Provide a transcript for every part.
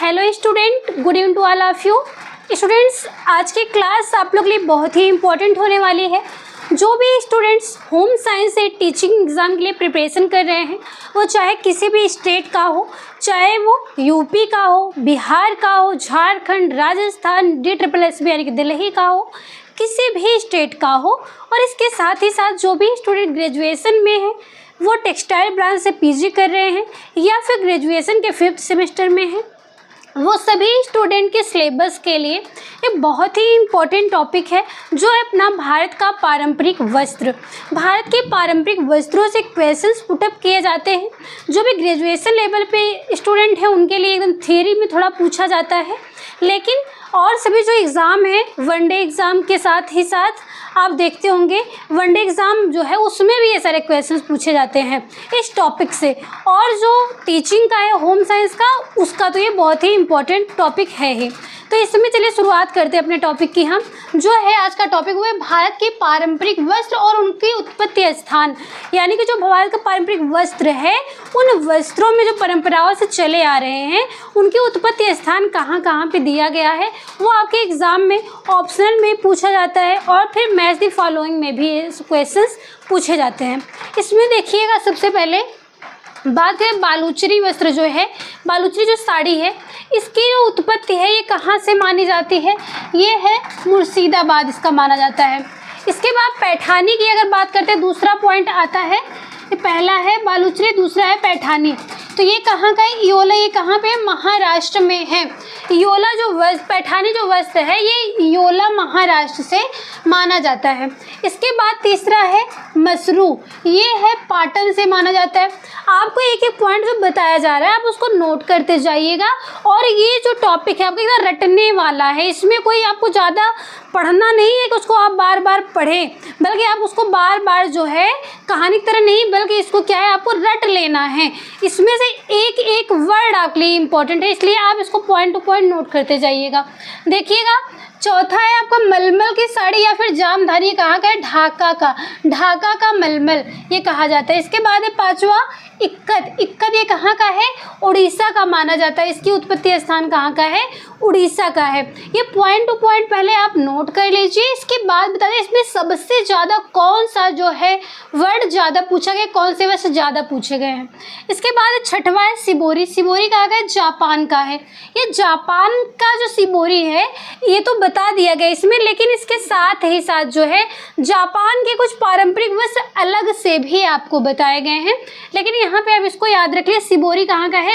Hello student, good evening to all of you students. आज की class आप लोग के लिए बहुत ही इंपॉर्टेंट होने वाली है। जो भी स्टूडेंट्स होम साइंस से टीचिंग एग्ज़ाम के लिए प्रिपरेशन कर रहे हैं, वो चाहे किसी भी स्टेट का हो, चाहे वो यूपी का हो, बिहार का हो, झारखंड, राजस्थान, DSSB यानी कि दिल्ली का हो, किसी भी स्टेट का हो, और इसके साथ ही साथ जो भी स्टूडेंट ग्रेजुएशन में है, वो टेक्सटाइल ब्रांच से पीजी कर रहे हैं या फिर ग्रेजुएशन के 5th सेमेस्टर में हैं, वो सभी स्टूडेंट के सिलेबस के लिए एक बहुत ही इम्पोर्टेंट टॉपिक है, जो है अपना भारत का पारंपरिक वस्त्र। भारत के पारंपरिक वस्त्रों से क्वेश्चंस पुटअप किए जाते हैं। जो भी ग्रेजुएशन लेवल पे स्टूडेंट हैं, उनके लिए एकदम थ्योरी में थोड़ा पूछा जाता है, लेकिन और सभी जो एग्ज़ाम है, वनडे एग्ज़ाम के साथ ही साथ आप देखते होंगे वनडे एग्ज़ाम जो है उसमें भी ये सारे क्वेश्चंस पूछे जाते हैं इस टॉपिक से। और जो टीचिंग का है होम साइंस का, उसका तो ये बहुत ही इम्पोर्टेंट टॉपिक है ही। तो इसमें चलिए शुरुआत करते हैं अपने टॉपिक की। हम जो है आज का टॉपिक वो है भारत के पारंपरिक वस्त्र और उनकी उत्पत्ति स्थान, यानी कि जो भारत का पारंपरिक वस्त्र है, उन वस्त्रों में जो परंपराओं से चले आ रहे हैं, उनकी उत्पत्ति स्थान कहाँ कहाँ पे दिया गया है, वो आपके एग्ज़ाम में ऑप्शनल में पूछा जाता है और फिर मैच द फॉलोइंग में भी क्वेश्चंस पूछे जाते हैं। इसमें देखिएगा, सबसे पहले बात करें बालूचरी वस्त्र जो है, बालूचरी जो साड़ी है, इसकी जो उत्पत्ति है ये कहाँ से मानी जाती है, ये है मुर्शिदाबाद, इसका माना जाता है। इसके बाद पैठानी की अगर बात करते हैं, दूसरा पॉइंट आता है, पहला है बालूचरी, दूसरा है पैठानी। तो ये कहाँ का है, योला, ये कहाँ पे है, महाराष्ट्र में है। योला जो वस्त्र, पैठानी जो वस्त्र है, ये योला महाराष्ट्र से माना जाता है। इसके बाद तीसरा है मसरू, ये है पाटन से माना जाता है। आपको एक एक पॉइंट जो बताया जा रहा है, आप उसको नोट करते जाइएगा। और ये जो टॉपिक है आपको एकदम रटने वाला है, इसमें कोई आपको ज़्यादा पढ़ना नहीं है कि उसको आप बार बार पढ़ें, बल्कि आप उसको बार बार जो है कहानी की तरह नहीं, बल्कि इसको क्या है, आपको रट लेना है। इसमें से एक एक वर्ड आपके लिए इम्पोर्टेंट है, इसलिए आप इसको पॉइंट टू पॉइंट नोट करते जाइएगा। देखिएगा, चौथा है आपका मलमल की साड़ी या फिर जामधानी, कहाँ का है, ढाका का, ढाका का मलमल ये कहा जाता है। इसके बाद है पांचवा इक्कत, इक्कत ये कहाँ का है, उड़ीसा का माना जाता है। इसकी उत्पत्ति स्थान कहाँ का है, उड़ीसा का है। ये पॉइंट टू पॉइंट पहले आप नोट कर लीजिए। इसके बाद बता दें इसमें सबसे ज़्यादा कौन सा जो है वर्ड ज़्यादा पूछा गया, कौन से वर्ड ज़्यादा पूछे गए हैं। इसके बाद छठवा है सिबोरी, सिबोरी कहाँ का है, जापान का है। ये जापान का जो सिबोरी है ये तो बता दिया गया इसमें, लेकिन इसके साथ ही साथ जो है जापान के कुछ पारंपरिक वस्त्र अलग से भी आपको बताए गए हैं, लेकिन यहाँ पे आप इसको याद रखिए, सिबोरी कहाँ का है,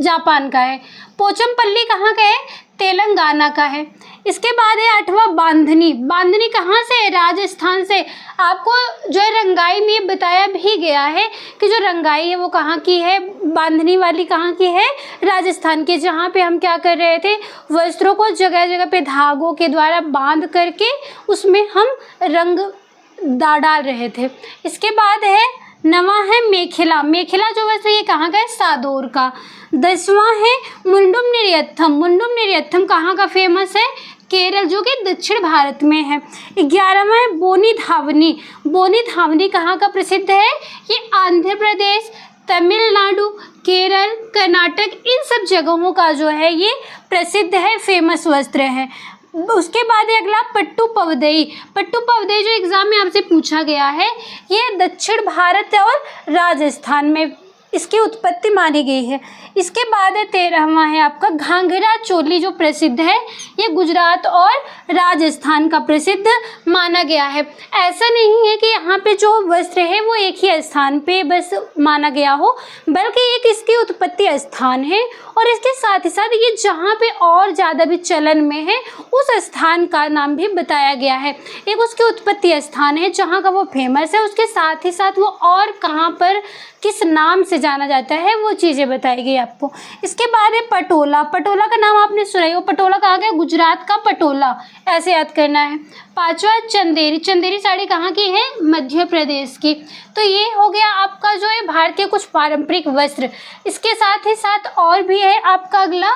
जापान का है। पोचमपल्ली कहाँ का है, तेलंगाना का है। इसके बाद है आठवां बांधनी, बांधनी कहाँ से है, राजस्थान से। आपको जो है रंगाई में बताया भी गया है कि जो रंगाई है वो कहाँ की है, बांधनी वाली कहाँ की है, राजस्थान की, जहाँ पे हम क्या कर रहे थे, वस्त्रों को जगह जगह पे धागों के द्वारा बांध करके उसमें हम रंग डाल रहे थे। इसके बाद है नवा है मेखला, मेखला जो वस्त्र ये कहाँ का है, सादौर का। 10वां है मुंडुम नेरियथम, मुंडुम नेरियथम कहाँ का फेमस है, केरल, जो कि दक्षिण भारत में है। 11वां है बोनी धावनी, बोनी धावनी कहाँ का प्रसिद्ध है, ये आंध्र प्रदेश, तमिलनाडु, केरल, कर्नाटक, इन सब जगहों का जो है ये प्रसिद्ध है, फेमस वस्त्र है। उसके बाद है अगला पट्टू पवदई, पट्टू पवदई जो एग्ज़ाम में आपसे पूछा गया है, ये दक्षिण भारत और राजस्थान में इसकी उत्पत्ति मानी गई है। इसके बाद है 13वां है आपका घाघरा चोली, जो प्रसिद्ध है, ये गुजरात और राजस्थान का प्रसिद्ध माना गया है। ऐसा नहीं है कि यहाँ पे जो वस्त्र है वो एक ही स्थान पे बस माना गया हो, बल्कि एक इसकी उत्पत्ति स्थान है, और इसके साथ ही साथ ये जहाँ पे और ज़्यादा भी चलन में है उस स्थान का नाम भी बताया गया है। एक उसकी उत्पत्ति स्थान है जहाँ का वो फेमस है, उसके साथ ही साथ वो और कहाँ पर किस नाम से जाना जाता है वो चीज़ें बताई गई आपको। इसके बाद है पटोला, पटोला का नाम आपने सुना ही हो, पटोला कहाँ का है, गुजरात का पटोला, ऐसे याद करना है। 5वां चंदेरी, चंदेरी साड़ी कहाँ की है, मध्य प्रदेश की। तो ये हो गया आपका जो है भारत के कुछ पारंपरिक वस्त्र। इसके साथ ही साथ और भी है आपका अगला,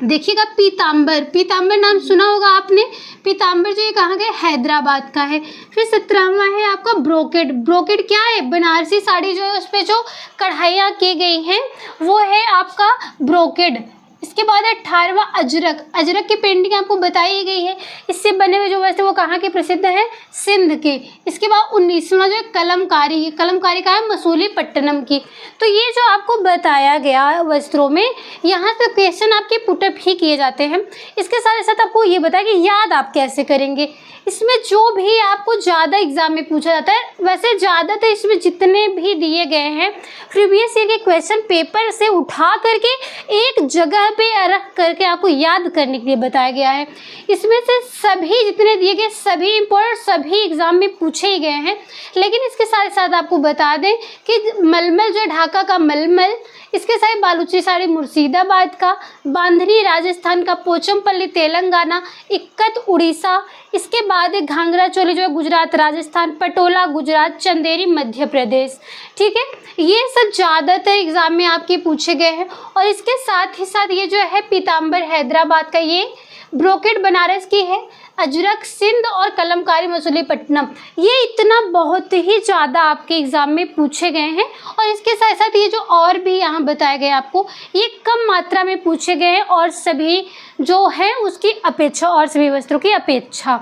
देखिएगा पीताम्बर, पीताम्बर नाम सुना होगा आपने, पीताम्बर जो ये कहाँ का है, हैदराबाद का है। फिर 17वां है आपका ब्रोकेड, ब्रोकेड क्या है, बनारसी साड़ी जो है उस पर जो कढ़ाइयाँ की गई हैं वो है आपका ब्रोकेड। इसके बाद 18वां अजरक। अजरक की पेंटिंग आपको बताई गई है। इससे बने हुए जो वस्त्र वो कहाँ के प्रसिद्ध हैं? सिंध के। इसके बाद 19वां जो है कलमकारी। कलमकारी का है मसूलीपट्टनम की। तो ये जो आपको बताया गया वस्त्रों में, यहाँ से क्वेश्चन आपके पुटअप ही किए जाते हैं। इसके साथ साथ आपको ये बताया कि याद आप कैसे करेंगे। इसमें जो भी आपको ज़्यादा एग्जाम में पूछा जाता है, वैसे ज़्यादातर इसमें जितने भी दिए गए हैं प्रीवियस ईयर के क्वेश्चन पेपर से उठा करके एक जगह पे रख करके आपको याद करने के लिए बताया गया है। इसमें से सभी जितने दिए गए सभी इम्पोर्टेंट, सभी एग्जाम में पूछे ही गए हैं। लेकिन इसके साथ साथ आपको बता दें कि मलमल जो ढाका का मलमल, इसके साथ बालूची साड़ी मुर्शिदाबाद का, बांधनी राजस्थान का, पोचमपल्ली तेलंगाना, इक्कत उड़ीसा, इसके बाद एक घाघरा चोली जो है गुजरात राजस्थान, पटोला गुजरात, चंदेरी मध्य प्रदेश। ठीक है, ये सब ज़्यादातर एग्जाम में आपके पूछे गए हैं। और इसके साथ ही साथ ये जो है पीताम्बर हैदराबाद का, ये ब्रोकेट बनारस की है, अजरक सिंध और कलमकारी मसूलीपट्टनम, ये इतना बहुत ही ज़्यादा आपके एग्ज़ाम में पूछे गए हैं। और इसके साथ साथ ये जो और भी यहाँ बताए गए आपको, ये कम मात्रा में पूछे गए हैं और सभी जो है उसकी अपेक्षा, और सभी वस्त्रों की अपेक्षा।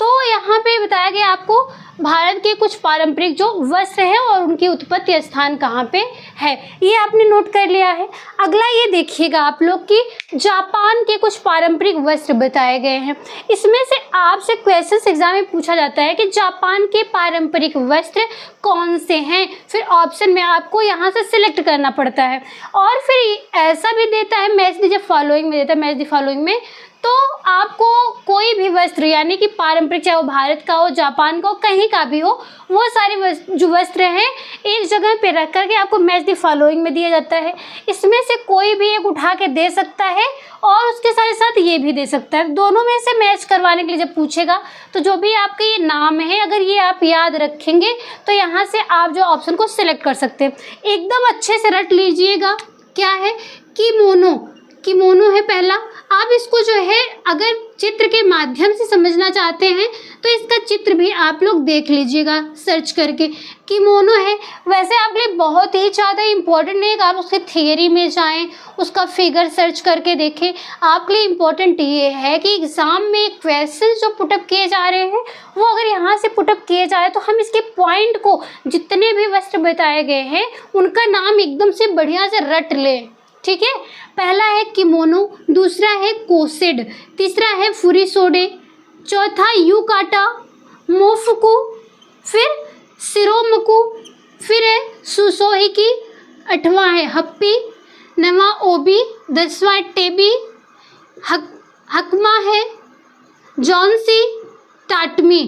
तो यहाँ पे बताया गया आपको भारत के कुछ पारंपरिक जो वस्त्र हैं और उनकी उत्पत्ति स्थान कहाँ पे है, ये आपने नोट कर लिया है। अगला ये देखिएगा आप लोग कि जापान के कुछ पारंपरिक वस्त्र बताए गए हैं। इसमें से आपसे क्वेश्चंस एग्जाम में पूछा जाता है कि जापान के पारंपरिक वस्त्र कौन से हैं। फिर ऑप्शन में आपको यहाँ से सिलेक्ट करना पड़ता है। और फिर ऐसा भी देता है मैच द फॉलोइंग में देता है, मैच द फॉलोइंग में। तो आपको कोई भी वस्त्र यानी कि पारंपरिक, चाहे वो भारत का हो, जापान का हो, कहीं का भी हो, वो सारे जो वस्त्र हैं एक जगह पे रख करके आपको मैच द फॉलोइंग में दिया जाता है। इसमें से कोई भी एक उठा के दे सकता है और उसके साथ साथ ये भी दे सकता है। दोनों में से मैच करवाने के लिए जब पूछेगा तो जो भी आपके ये नाम है, अगर ये आप याद रखेंगे तो यहाँ से आप जो ऑप्शन को सिलेक्ट कर सकते हैं। एकदम अच्छे से रट लीजिएगा। क्या है? किमोनो। किमोनो है पहला। आप इसको जो है अगर चित्र के माध्यम से समझना चाहते हैं तो इसका चित्र भी आप लोग देख लीजिएगा सर्च करके। किमोनो है, वैसे आपके लिए बहुत ही ज़्यादा इम्पोर्टेंट नहीं है कि आप उसके थियरी में जाएं, उसका फिगर सर्च करके देखें। आपके लिए इम्पोर्टेंट ये है कि एग्ज़ाम में क्वेश्चन जो पुटअप किए जा रहे हैं वो अगर यहाँ से पुटअप किए जाए तो हम इसके पॉइंट को, जितने भी वस्त्र बताए गए हैं उनका नाम एकदम से बढ़िया से रट लें। ठीक है, पहला है किमोनो, दूसरा है कोसेड, तीसरा है फुरिसोडे, चौथा युकाटा, मोफुकु, फिर सिरोमकु, फिर है सुसोहिकी, आठवां है हप्पी, नवा ओबी, 10वां टेबी, हकमा है, जॉन्सी, टाटमी।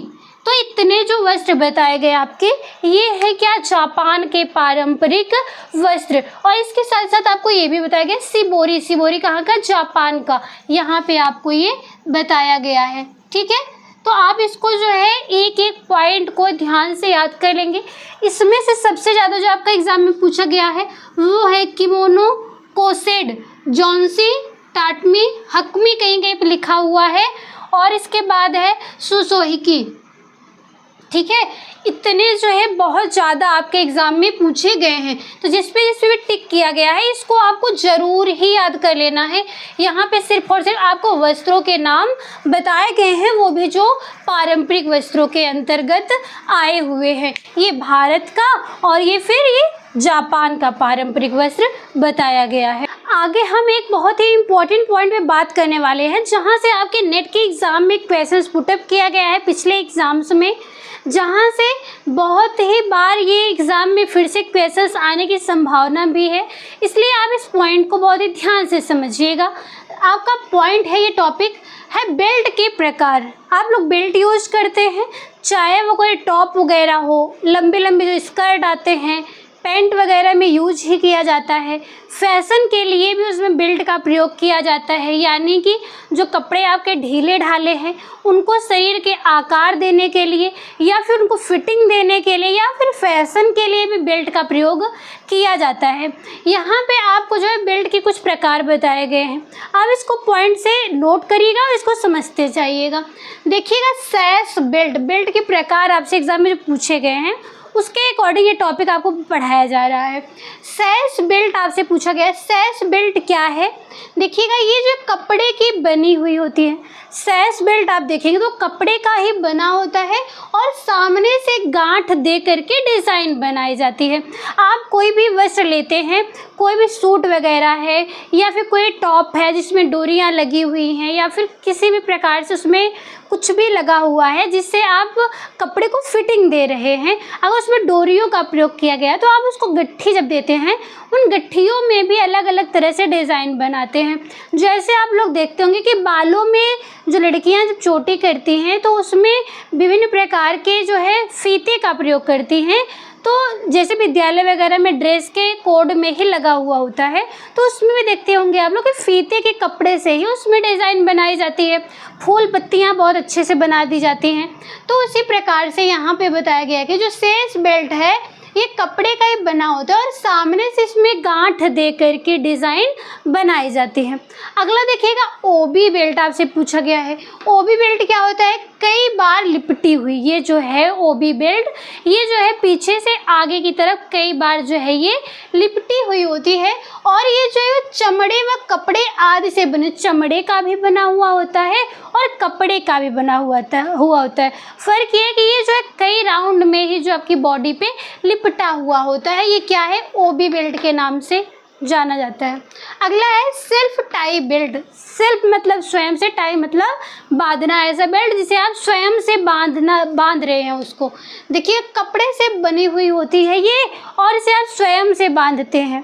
तो इतने जो वस्त्र बताए गए आपके, ये है क्या? जापान के पारंपरिक वस्त्र। और इसके साथ साथ आपको ये भी बताया गया शिबोरी। शिबोरी कहाँ का? जापान का। यहाँ पे आपको ये बताया गया है। ठीक है, तो आप इसको जो है एक एक पॉइंट को ध्यान से याद कर लेंगे। इसमें से सबसे ज़्यादा जो आपका एग्जाम में पूछा गया है वो है किमोनो, कोसेड, जॉन्सी, टाटमी, हकमी कहीं कहीं पे लिखा हुआ है, और इसके बाद है सुसोहिकी। ठीक है, इतने जो है बहुत ज़्यादा आपके एग्ज़ाम में पूछे गए हैं। तो जिस पे भी टिक किया गया है इसको आपको ज़रूर ही याद कर लेना है। यहाँ पे सिर्फ और सिर्फ आपको वस्त्रों के नाम बताए गए हैं, वो भी जो पारंपरिक वस्त्रों के अंतर्गत आए हुए हैं। ये भारत का और ये फिर ये जापान का पारंपरिक वस्त्र बताया गया है। आगे हम एक बहुत ही इम्पोर्टेंट पॉइंट पे बात करने वाले हैं, जहाँ से आपके नेट के एग्ज़ाम में क्वेश्चंस पुटअप किया गया है पिछले एग्ज़ाम्स में, जहाँ से बहुत ही बार ये एग्ज़ाम में फिर से क्वेश्चंस आने की संभावना भी है। इसलिए आप इस पॉइंट को बहुत ही ध्यान से समझिएगा। आपका पॉइंट है, ये टॉपिक है बेल्ट के प्रकार। आप लोग बेल्ट यूज करते हैं, चाहे वो कोई टॉप वगैरह हो, लंबे लंबे जो स्कर्ट आते हैं, पैंट वगैरह में यूज ही किया जाता है। फैशन के लिए भी उसमें बेल्ट का प्रयोग किया जाता है, यानी कि जो कपड़े आपके ढीले ढाले हैं उनको शरीर के आकार देने के लिए या फिर उनको फिटिंग देने के लिए या फिर फैशन के लिए भी बेल्ट का प्रयोग किया जाता है। यहाँ पे आपको जो है बेल्ट के कुछ प्रकार बताए गए हैं। आप इसको पॉइंट से नोट करिएगा और इसको समझते जाइएगा। देखिएगा सैश बेल्ट, बेल्ट के प्रकार आपसे एग्जाम में जो पूछे गए हैं उसके अकॉर्डिंग ये टॉपिक आपको पढ़ाया जा रहा है। सैश बेल्ट आपसे पूछा गया है, सैश बेल्ट क्या है? देखिएगा ये जो कपड़े की बनी हुई होती है, सैश बेल्ट आप देखेंगे तो कपड़े का ही बना होता है और सामने से गांठ दे करके डिज़ाइन बनाई जाती है। आप कोई भी वस्त्र लेते हैं, कोई भी सूट वगैरह है या फिर कोई टॉप है जिसमें डोरियां लगी हुई हैं या फिर किसी भी प्रकार से उसमें कुछ भी लगा हुआ है जिससे आप कपड़े को फिटिंग दे रहे हैं, अगर उसमें डोरियों का प्रयोग किया गया तो आप उसको गट्ठी जब देते हैं, उन गट्ठियों में भी अलग अलग तरह से डिज़ाइन बनाते हैं। जैसे आप लोग देखते होंगे कि बालों में जो लड़कियां जब चोटी करती हैं तो उसमें विभिन्न प्रकार के जो है फीते का प्रयोग करती हैं, तो जैसे विद्यालय वगैरह में ड्रेस के कोड में ही लगा हुआ होता है तो उसमें भी देखते होंगे आप लोग कि फीते के कपड़े से ही उसमें डिज़ाइन बनाई जाती है, फूल पत्तियां बहुत अच्छे से बना दी जाती हैं। तो उसी प्रकार से यहाँ पे बताया गया है कि जो सैश बेल्ट है ये कपड़े का ही बना होता है और सामने से इसमें गांठ दे करके डिज़ाइन बनाई जाती है। अगला देखिएगा ओबी बेल्ट आपसे पूछा गया है। ओबी बेल्ट क्या होता है? कई बार लिपटी हुई, ये जो है ओबी बेल्ट ये जो है पीछे से आगे की तरफ कई बार जो है ये लिपटी हुई होती है और ये जो है चमड़े व कपड़े आदि से बने, चमड़े का भी बना हुआ होता है और कपड़े का भी बना हुआ होता है। फ़र्क ये है कि ये जो है कई राउंड में ही जो आपकी बॉडी पे लिपटा हुआ होता है, ये क्या है? ओबी बेल्ट के नाम से जाना जाता है। अगला है सेल्फ टाई बेल्ट। सेल्फ मतलब स्वयं से, टाई मतलब बांधना, ऐसा बेल्ट जिसे आप स्वयं से बांध रहे हैं उसको। देखिए कपड़े से बनी हुई होती है ये और इसे आप स्वयं से बांधते हैं।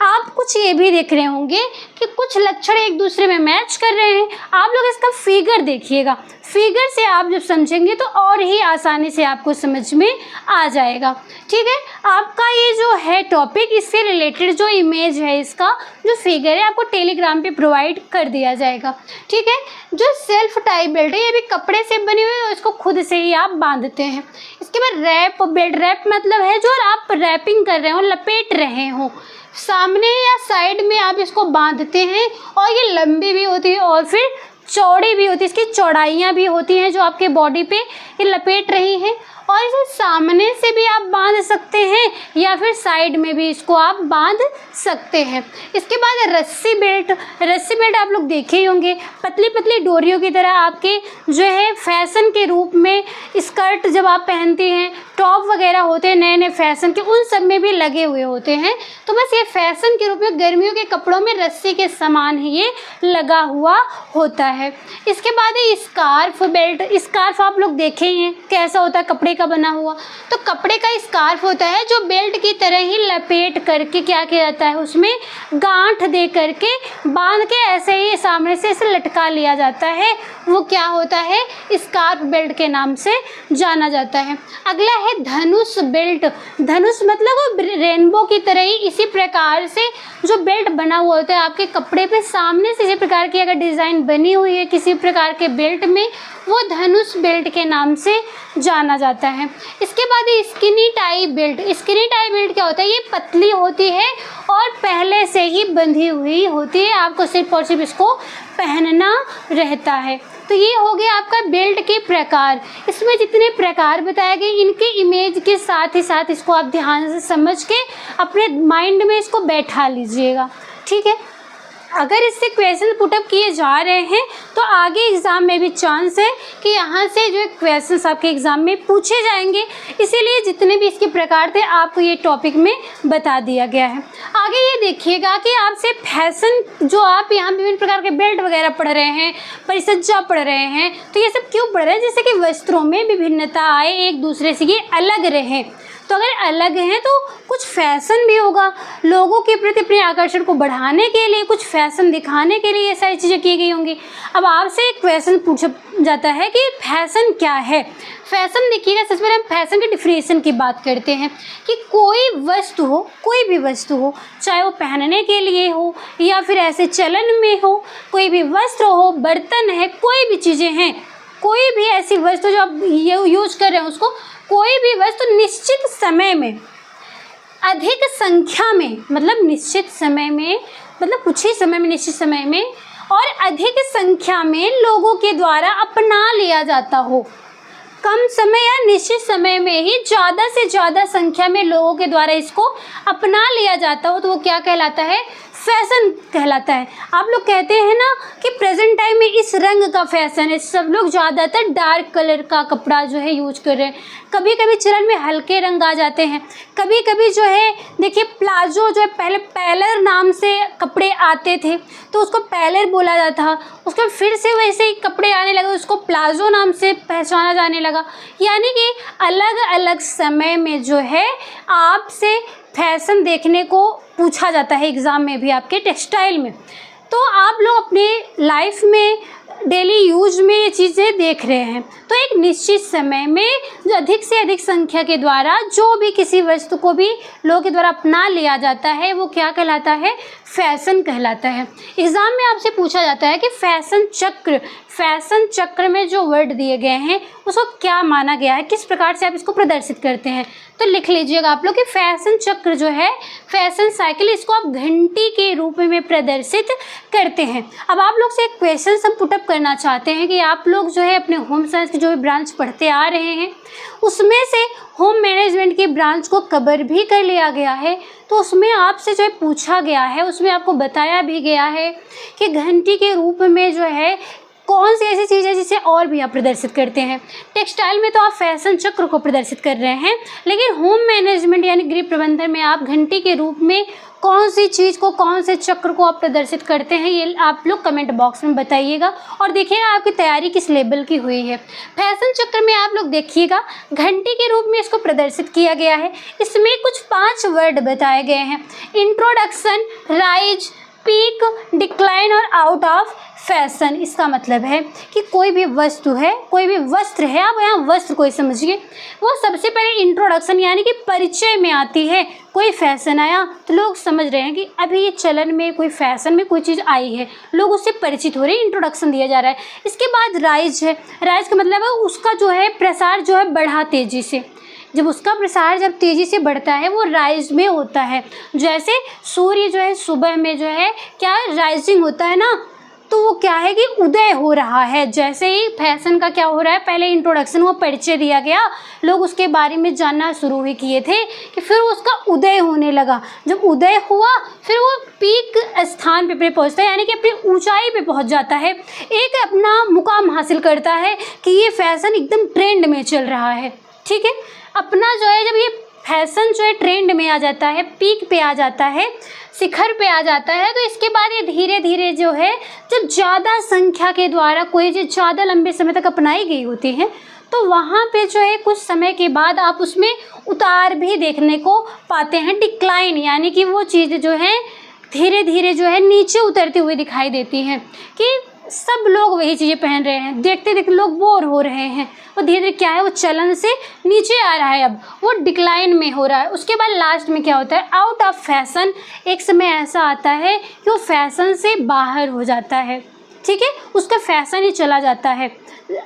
आप कुछ ये भी देख रहे होंगे कि कुछ लक्षण एक दूसरे में मैच कर रहे हैं। आप लोग इसका फिगर देखिएगा, फिगर से आप जब समझेंगे तो और ही आसानी से आपको समझ में आ जाएगा। ठीक है, आपका ये जो है टॉपिक, इससे रिलेटेड जो इमेज है, इसका जो फिगर है आपको टेलीग्राम पे प्रोवाइड कर दिया जाएगा। ठीक है, जो सेल्फ टाई बेल्ट है ये भी कपड़े से बनी हुई है और इसको खुद से ही आप बांधते हैं। इसके बाद रैप बेल्ट। रैप मतलब है जो आप रैपिंग कर रहे हो, लपेट रहे हो, सामने या साइड में आप इसको बांधते हैं और ये लंबी भी होती है और फिर चौड़ी भी होती है, इसकी चौड़ाइयाँ भी होती हैं जो आपके बॉडी पे ये लपेट रही हैं और इसे सामने से भी आप बांध सकते हैं या फिर साइड में भी इसको आप बांध सकते हैं। इसके बाद रस्सी बेल्ट। रस्सी बेल्ट आप लोग देखे ही होंगे, पतली पतली डोरियों की तरह आपके जो है फैशन के रूप में स्कर्ट जब आप पहनती हैं, टॉप वगैरह होते हैं नए नए फैशन के, उन सब में भी लगे हुए होते हैं। तो बस ये फैशन के रूप में गर्मियों के कपड़ों में रस्सी के समान ही ये लगा हुआ होता है। इसके बाद है स्कार्फ बेल्ट। स्कार्फ आप लोग देखे ही हैं कैसा होता है, कपड़े का बना हुआ। तो कपड़े का स्कार्फ होता है जो बेल्ट की तरह ही लपेट करके क्या किया जाता है, उसमें गांठ दे करके बांध के ऐसे ही सामने से इसे लटका लिया जाता है, वो क्या होता है? स्कार्फ बेल्ट के नाम से जाना जाता है। अगला है धनुष बेल्ट। धनुष मतलब रेनबो की तरह ही इसी प्रकार से जो बेल्ट बना हुआ होता है आपके कपड़े पे, सामने से इसी प्रकार की अगर डिज़ाइन बनी हुई है किसी प्रकार के बेल्ट में, वो धनुष बेल्ट के नाम से जाना जाता है। इसके बाद skinny tie belt. Skinny tie belt क्या होता है? ये पतली होती है और पहले से ही बंधी हुई होती है, आपको सिर्फ और सिर्फ इसको पहनना रहता है। तो ये हो गया आपका बेल्ट के प्रकार। इसमें जितने प्रकार बताए गए इनके इमेज के साथ ही साथ इसको आप ध्यान से समझ के अपने माइंड में इसको बैठा लीजिएगा। ठीक है, अगर इससे क्वेश्चन पुटअप किए जा रहे हैं तो आगे एग्ज़ाम में भी चांस है कि यहाँ से जो क्वेश्चंस आपके एग्ज़ाम में पूछे जाएंगे, इसीलिए जितने भी इसके प्रकार थे आपको ये टॉपिक में बता दिया गया है। आगे ये देखिएगा कि आपसे फैशन, जो आप यहाँ विभिन्न प्रकार के बेल्ट वगैरह पढ़ रहे हैं, परिसज्जा पढ़ रहे हैं, तो ये सब क्यों पढ़ रहे हैं? जैसे कि वस्त्रों में विभिन्नता आए, एक दूसरे से ये अलग रहें। तो अगर अलग हैं तो कुछ फैशन भी होगा, लोगों के प्रति अपने आकर्षण को बढ़ाने के लिए, कुछ फैशन दिखाने के लिए ये सारी चीज़ें की गई होंगी। अब आपसे एक क्वेश्चन पूछा जाता है कि फैशन क्या है? फैशन देखिएगा, सबसे पहले हम फैशन के डिफिनेशन की बात करते हैं कि कोई वस्तु हो, कोई भी वस्तु हो, चाहे वो पहनने के लिए हो या फिर ऐसे चलन में हो, कोई भी वस्त्र हो, बर्तन है, कोई भी चीज़ें हैं, कोई भी ऐसी वस्तु जो आप यूज कर रहे हैं उसको, कोई भी वस्तु निश्चित समय में, अधिक संख्या में, मतलब निश्चित समय में, मतलब कुछ ही समय में, निश्चित समय में और अधिक संख्या में लोगों के द्वारा अपना लिया जाता हो, कम समय या निश्चित समय में ही ज़्यादा से ज़्यादा संख्या में लोगों के द्वारा इसको अपना लिया जाता हो तो वो क्या कहलाता है, फैशन कहलाता है। आप लोग कहते हैं ना कि प्रेजेंट टाइम में इस रंग का फैशन है, सब लोग ज़्यादातर डार्क कलर का कपड़ा जो है यूज कर रहे हैं। कभी कभी चलन में हल्के रंग आ जाते हैं, कभी कभी जो है देखिए प्लाजो जो है पहले पैलर नाम से कपड़े आते थे तो उसको पैलर बोला जाता था, उसके फिर से वैसे ही कपड़े आने लगे उसको प्लाजो नाम से पहचाना जाने लगा। यानी कि अलग अलग समय में जो है आपसे फैशन देखने को पूछा जाता है एग्ज़ाम में भी, आपके टेक्सटाइल में। तो आप लोग अपने लाइफ में डेली यूज में ये चीज़ें देख रहे हैं। तो एक निश्चित समय में जो अधिक से अधिक संख्या के द्वारा जो भी किसी वस्तु को भी लोगों के द्वारा अपना लिया जाता है वो क्या कहलाता है, फैशन कहलाता है। एग्ज़ाम में आपसे पूछा जाता है कि फैशन चक्र में जो वर्ड दिए गए हैं उसको क्या माना गया है, किस प्रकार से आप इसको प्रदर्शित करते हैं। तो लिख लीजिएगा आप लोग कि फैशन चक्र जो है, फैशन साइकिल, इसको आप घंटी के रूप में प्रदर्शित करते हैं। अब आप लोग से एक क्वेश्चन हम पुटअप करना चाहते हैं कि आप लोग जो है अपने होम साइंस की जो भी ब्रांच पढ़ते आ रहे हैं उसमें से होम मैनेजमेंट की ब्रांच को कवर भी कर लिया गया है। तो उसमें आपसे जो है पूछा गया है, उसमें आपको बताया भी गया है कि घंटी के रूप में जो है कौन सी ऐसी चीज़ है जिसे और भी आप प्रदर्शित करते हैं। टेक्सटाइल में तो आप फैशन चक्र को प्रदर्शित कर रहे हैं, लेकिन होम मैनेजमेंट यानी गृह प्रबंधन में आप घंटी के रूप में कौन सी चीज़ को, कौन से चक्र को आप प्रदर्शित करते हैं, ये आप लोग कमेंट बॉक्स में बताइएगा। और देखिएगा आपकी तैयारी किस लेवल की हुई है। फैशन चक्र में आप लोग देखिएगा घंटी के रूप में इसको प्रदर्शित किया गया है। इसमें कुछ 5 वर्ड बताए गए हैं, इंट्रोडक्शन, राइज, पीक, डिक्लाइन और आउट ऑफ फैशन। इसका मतलब है कि कोई भी वस्तु है, कोई भी वस्त्र है, आप यहाँ वस्त्र को ही समझिए, वो सबसे पहले इंट्रोडक्शन यानी कि परिचय में आती है। कोई फैशन आया तो लोग समझ रहे हैं कि अभी ये चलन में कोई फैशन में कोई चीज़ आई है, लोग उससे परिचित हो रहे हैं, इंट्रोडक्शन दिया जा रहा है। इसके बाद राइज है, राइज का मतलब है उसका जो है प्रसार जो है बढ़ा तेज़ी से, जब उसका प्रसार जब तेज़ी से बढ़ता है वो राइज में होता है। जैसे सूर्य जो है सुबह में जो है क्या राइजिंग होता है ना, तो वो क्या है कि उदय हो रहा है। जैसे ही फैशन का क्या हो रहा है, पहले इंट्रोडक्शन, वो परिचय दिया गया, लोग उसके बारे में जानना शुरू ही किए थे कि फिर उसका उदय होने लगा। जब उदय हुआ फिर वो पीक स्थान पे पहुंचता है यानी कि अपनी ऊंचाई पे पहुंच जाता है, एक अपना मुकाम हासिल करता है कि ये फैशन एकदम ट्रेंड में चल रहा है। ठीक है, अपना जो है जब ये फैशन जो है ट्रेंड में आ जाता है, पीक पे आ जाता है, शिखर पे आ जाता है, तो इसके बाद ये धीरे धीरे जो है जब ज़्यादा संख्या के द्वारा कोई चीज़ ज़्यादा लंबे समय तक अपनाई गई होती है तो वहाँ पे जो है कुछ समय के बाद आप उसमें उतार भी देखने को पाते हैं, डिक्लाइन, यानी कि वो चीज़ जो है धीरे धीरे जो है नीचे उतरती हुई दिखाई देती हैं कि सब लोग वही चीज़ें पहन रहे हैं, देखते देखते लोग बोर हो रहे हैं, वो धीरे धीरे क्या है वो चलन से नीचे आ रहा है, अब वो डिक्लाइन में हो रहा है। उसके बाद लास्ट में क्या होता है, आउट ऑफ फैशन, एक समय ऐसा आता है कि वो फैशन से बाहर हो जाता है। ठीक है, उसका फैशन ही चला जाता है।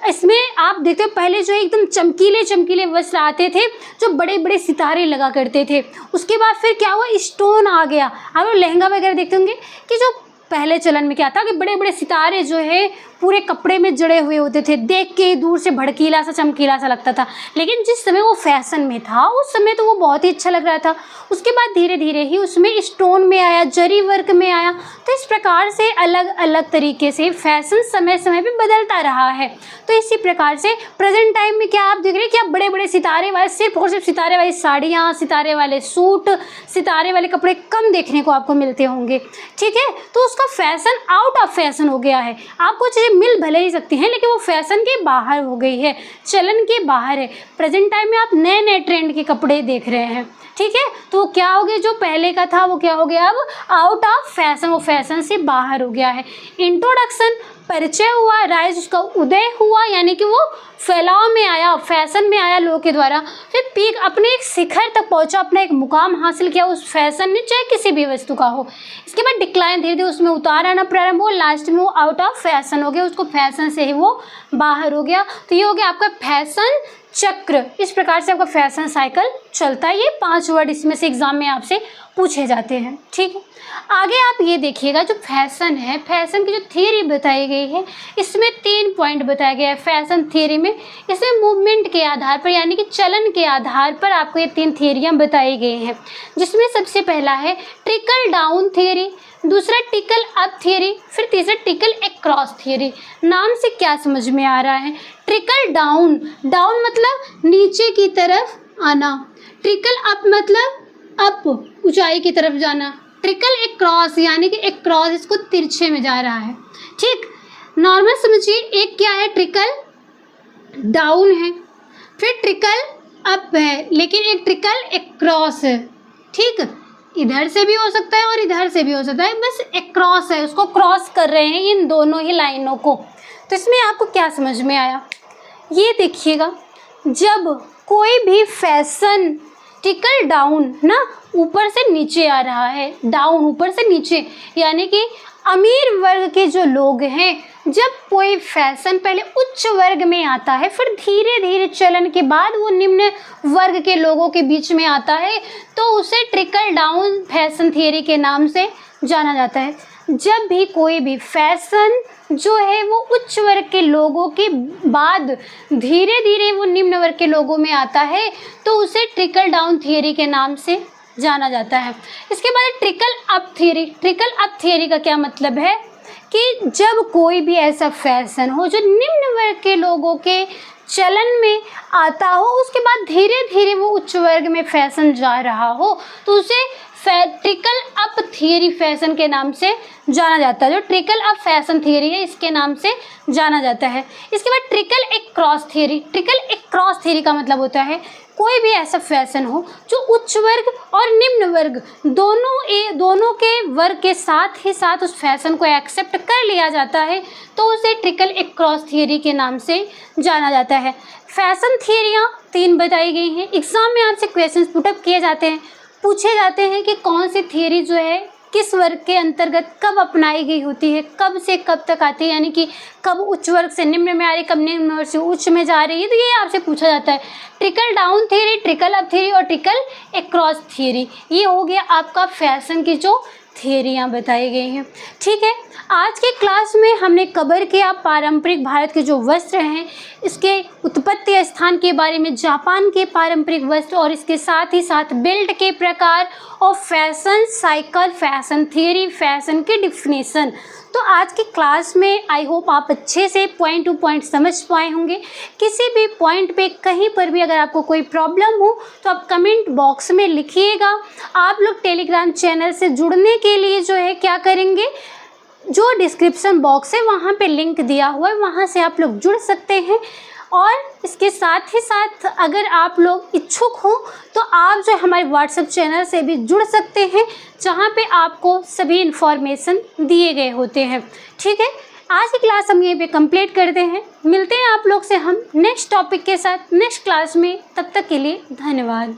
इसमें आप देखते हो पहले जो एकदम चमकीले चमकीले वस्त्र आते थे जो बड़े बड़े सितारे लगा करते थे, उसके बाद फिर क्या हुआ, स्टोन आ गया। आप लहंगा वगैरह देखते होंगे कि जो पहले चलन में क्या था कि बड़े बड़े सितारे जो है पूरे कपड़े में जड़े हुए होते थे, देख के दूर से भड़कीला सा चमकीला सा लगता था, लेकिन जिस समय वो फैशन में था उस समय तो वो बहुत ही अच्छा लग रहा था। उसके बाद धीरे धीरे ही उसमें स्टोन में आया, जरी वर्क में आया, तो इस प्रकार से अलग अलग तरीके से फैशन समय समय पे बदलता रहा है। तो इसी प्रकार से प्रेजेंट टाइम में क्या आप देख रहे हैं कि आप बड़े बड़े सितारे वाले, सिर्फ और सिर्फ सितारे वाली साड़ियाँ, सितारे वाले सूट, सितारे वाले कपड़े कम देखने को आपको मिलते होंगे। ठीक है, तो उसका फैशन आउट ऑफ फैशन हो गया है। आपको चीज़ें मिल भले ही सकती हैं लेकिन वो फैशन के बाहर हो गई है, चलन के बाहर है। प्रेजेंट टाइम में आप नए नए ट्रेंड के कपड़े देख रहे हैं। ठीक है, तो क्या हो गया, जो पहले का था वो क्या हो गया, अब आउट ऑफ फैशन, वो फैशन से बाहर हो गया है। इंट्रोडक्शन परिचय हुआ, राइज उसका उदय हुआ यानी कि वो फैलाव में आया, फैशन में आया लोगों के द्वारा, फिर पीक अपने एक शिखर तक पहुंचा, अपना एक मुकाम हासिल किया उस फैशन ने, चाहे किसी भी वस्तु का हो। इसके बाद डिक्लाइन, धीरे धीरे उसमें उतार आना प्रारंभ हो, लास्ट में वो आउट ऑफ फैशन हो गया, उसको फैशन से ही वो बाहर हो गया। तो ये हो गया आपका फैशन चक्र, इस प्रकार से आपका फैशन साइकिल चलता है। ये 5 वर्ड इसमें से एग्जाम में आपसे पूछे जाते हैं। ठीक है, आगे आप ये देखिएगा, जो फैशन है, फैशन की जो थियरी बताई गई है, इसमें 3 पॉइंट बताया गया है फैशन थियरी में। इसमें मूवमेंट के आधार पर यानी कि चलन के आधार पर आपको ये 3 थियरियाँ बताई गई हैं, जिसमें सबसे पहला है ट्रिकल डाउन थियरी, दूसरा टिकल अप थियरी, फिर तीसरा टिकल अक्रॉस थियरी। नाम से क्या समझ में आ रहा है? ट्रिकल डाउन, डाउन मतलब नीचे की तरफ आना, ट्रिकल अप मतलब अप ऊंचाई की तरफ जाना, ट्रिकल अक्रॉस यानी कि अक्रॉस इसको तिरछे में जा रहा है। ठीक, नॉर्मल समझिए, एक क्या है ट्रिकल डाउन है, फिर ट्रिकल अप है, लेकिन एक ट्रिकल अक्रॉस है। ठीक, इधर से भी हो सकता है और इधर से भी हो सकता है, बस अक्रॉस है, उसको क्रॉस कर रहे हैं इन दोनों ही लाइनों को। तो इसमें आपको क्या समझ में आया? ये देखिएगा, जब कोई भी फैशन ट्रिकल डाउन ना ऊपर से नीचे आ रहा है, डाउन ऊपर से नीचे, यानी कि अमीर वर्ग के जो लोग हैं, जब कोई फैशन पहले उच्च वर्ग में आता है, फिर धीरे धीरे चलन के बाद वो निम्न वर्ग के लोगों के बीच में आता है, तो उसे ट्रिकल डाउन फैशन थियरी के नाम से जाना जाता है। जब भी कोई भी फैशन जो है वो उच्च वर्ग के लोगों के बाद धीरे धीरे वो निम्न वर्ग के लोगों में आता है, तो उसे ट्रिकल डाउन थियरी के नाम से जाना जाता है। इसके बाद trickle up theory. Trickle up theory का क्या मतलब है कि जब कोई भी ऐसा फैशन हो जो निम्न वर्ग के लोगों के चलन में आता हो, उसके बाद धीरे धीरे वो उच्च वर्ग में फैशन जा रहा हो, तो उसे ट्रिकल अप थियरी फैशन के नाम से जाना जाता है। जो ट्रिकल अप फैशन थियरी है, इसके नाम से जाना जाता है। इसके बाद trickle across theory. Trickle across theory का मतलब होता है कोई भी ऐसा फैशन हो जो उच्च वर्ग और निम्न वर्ग दोनों के वर्ग के साथ ही साथ उस फैशन को एक्सेप्ट कर लिया जाता है, तो उसे ट्रिकल अक्रॉस थियरी के नाम से जाना जाता है। फैशन थियरियाँ 3 बताई गई हैं। एग्जाम में आपसे क्वेश्चन पुटअप किए जाते हैं, पूछे जाते हैं कि कौन सी थियरी जो है किस वर्ग के अंतर्गत कब अपनाई गई होती है, कब से कब तक आती है, यानी कि कब उच्च वर्ग से निम्न में आ रही, कब निम्न वर्ग से उच्च में जा रही है। तो ये आपसे पूछा जाता है। Trickle down theory, trickle up theory और ट्रिकल अक्रॉस थियरी, ये हो गया आपका फैशन की जो थियरियाँ बताई गई हैं। ठीक है, आज के क्लास में हमने कवर किया पारंपरिक भारत के जो वस्त्र हैं, इसके उत्पत्ति स्थान के बारे में, जापान के पारंपरिक वस्त्र, और इसके साथ ही साथ बेल्ट के प्रकार और fashion cycle, fashion theory, fashion की डिफिनीशन। तो आज की क्लास में आई होप आप अच्छे से पॉइंट टू पॉइंट समझ पाए होंगे। किसी भी पॉइंट पे कहीं पर भी अगर आपको कोई प्रॉब्लम हो तो आप कमेंट बॉक्स में लिखिएगा। आप लोग टेलीग्राम चैनल से जुड़ने के लिए जो है क्या करेंगे, जो डिस्क्रिप्शन बॉक्स है वहाँ पे लिंक दिया हुआ है, वहाँ से आप लोग जुड़ सकते हैं। और इसके साथ ही साथ अगर आप लोग इच्छुक हो तो आप जो हमारे व्हाट्सएप चैनल से भी जुड़ सकते हैं, जहाँ पे आपको सभी इन्फॉर्मेशन दिए गए होते हैं। ठीक है, आज की क्लास हम यहीं पे कंप्लीट करते हैं। मिलते हैं आप लोग से हम नेक्स्ट टॉपिक के साथ नेक्स्ट क्लास में। तब तक के लिए धन्यवाद।